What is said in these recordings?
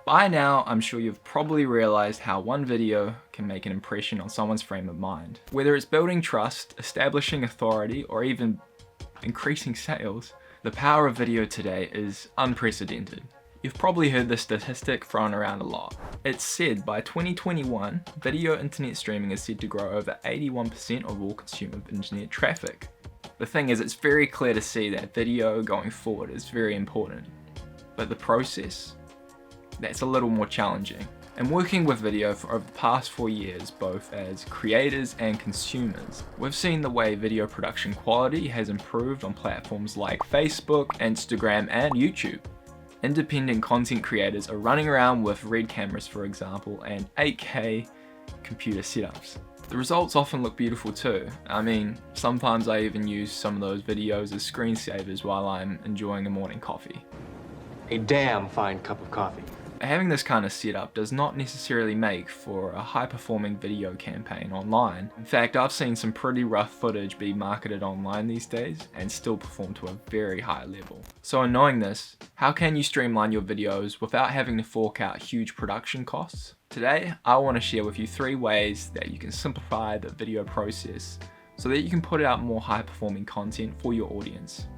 By now, I'm sure you've probably realized how one video can make an impression on someone's frame of mind. Whether it's building trust, establishing authority, or even increasing sales, the power of video today is unprecedented. You've probably heard this statistic thrown around a lot. It's said by 2021, video internet streaming is said to grow over 81% of all consumer internet traffic. The thing is, it's very clear to see that video going forward is very important. But the process? That's a little more challenging. And working with video for over the past 4 years, both as creators and consumers, we've seen the way video production quality has improved on platforms like Facebook, Instagram, and YouTube. Independent content creators are running around with Red cameras, for example, and 8K computer setups. The results often look beautiful too. I mean, sometimes I even use some of those videos as screensavers while I'm enjoying a morning coffee. A damn fine cup of coffee. Having this kind of setup does not necessarily make for a high-performing video campaign online. In fact, I've seen some pretty rough footage be marketed online these days and still perform to a very high level. So in knowing this, how can you streamline your videos without having to fork out huge production costs? Today, I want to share with you 3 ways that you can simplify the video process so that you can put out more high-performing content for your audience.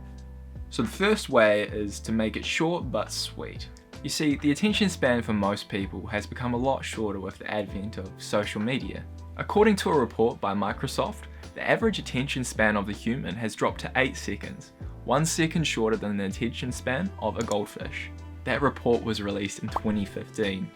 So the first way is to make it short but sweet. You see, the attention span for most people has become a lot shorter with the advent of social media. According to a report by Microsoft, the average attention span of the human has dropped to 8 seconds, 1 second shorter than the attention span of a goldfish. That report was released in 2015.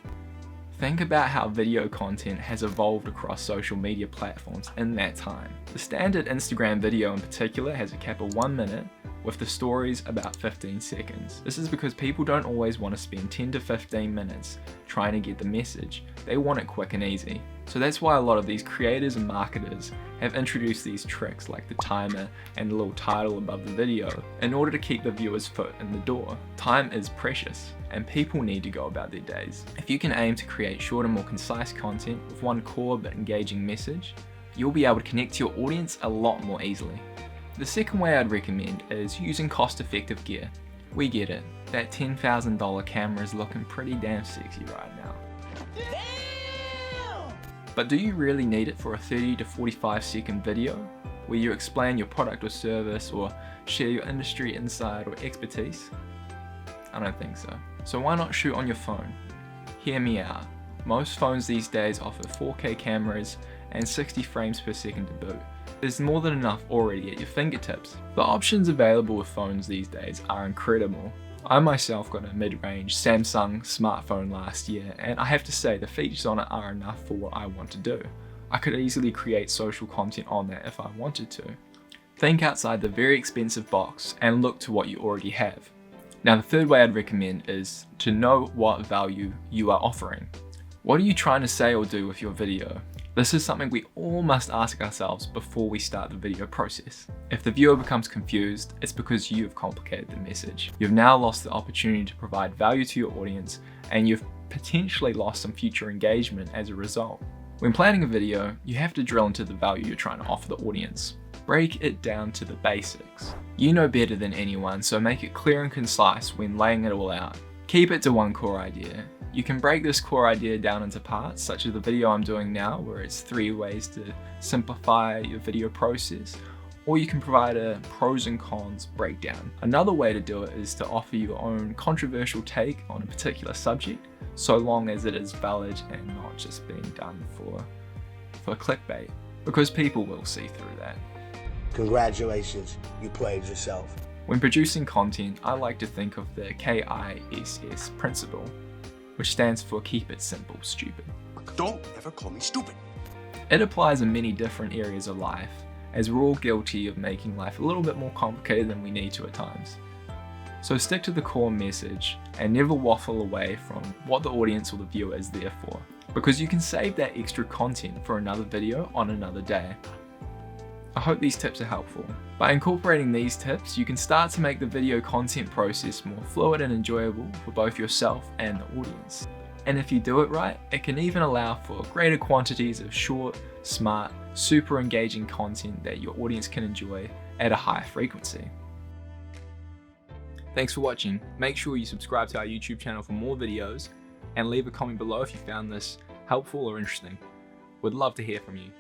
Think about how video content has evolved across social media platforms in that time. The standard Instagram video in particular has a cap of 1 minute, with the stories about 15 seconds. This is because people don't always want to spend 10 to 15 minutes trying to get the message. They want it quick and easy. So that's why a lot of these creators and marketers have introduced these tricks like the timer and the little title above the video in order to keep the viewer's foot in the door. Time is precious and people need to go about their days. If you can aim to create shorter, more concise content with one core but engaging message, you'll be able to connect to your audience a lot more easily. The second way I'd recommend is using cost-effective gear. We get it, that $10,000 camera is looking pretty damn sexy right now. Damn! But do you really need it for a 30 to 45 second video where you explain your product or service or share your industry insight or expertise? I don't think so. So why not shoot on your phone? Hear me out. Most phones these days offer 4K cameras and 60 frames per second to boot. There's more than enough already at your fingertips. The options available with phones these days are incredible. I myself got a mid-range Samsung smartphone last year, and I have to say the features on it are enough for what I want to do. I could easily create social content on that if I wanted to. Think outside the very expensive box and look to what you already have. Now the third way I'd recommend is to know what value you are offering. What are you trying to say or do with your video? This is something we all must ask ourselves before we start the video process. If the viewer becomes confused, it's because you've complicated the message. You've now lost the opportunity to provide value to your audience, and you've potentially lost some future engagement as a result. When planning a video, you have to drill into the value you're trying to offer the audience. Break it down to the basics. You know better than anyone, so make it clear and concise when laying it all out. Keep it to one core idea. You can break this core idea down into parts, such as the video I'm doing now, where it's 3 ways to simplify your video process, or you can provide a pros and cons breakdown. Another way to do it is to offer your own controversial take on a particular subject, so long as it is valid and not just being done for clickbait, because people will see through that. Congratulations, you played yourself. When producing content, I like to think of the KISS principle, which stands for keep it simple, stupid. Don't ever call me stupid. It applies in many different areas of life, as we're all guilty of making life a little bit more complicated than we need to at times. So stick to the core message and never waffle away from what the audience or the viewer is there for, because you can save that extra content for another video on another day. I hope these tips are helpful. By incorporating these tips, you can start to make the video content process more fluid and enjoyable for both yourself and the audience. And if you do it right, it can even allow for greater quantities of short, smart, super engaging content that your audience can enjoy at a high frequency. Thanks for watching. Make sure you subscribe to our YouTube channel for more videos. and leave a comment below if you found this helpful or interesting. We'd love to hear from you.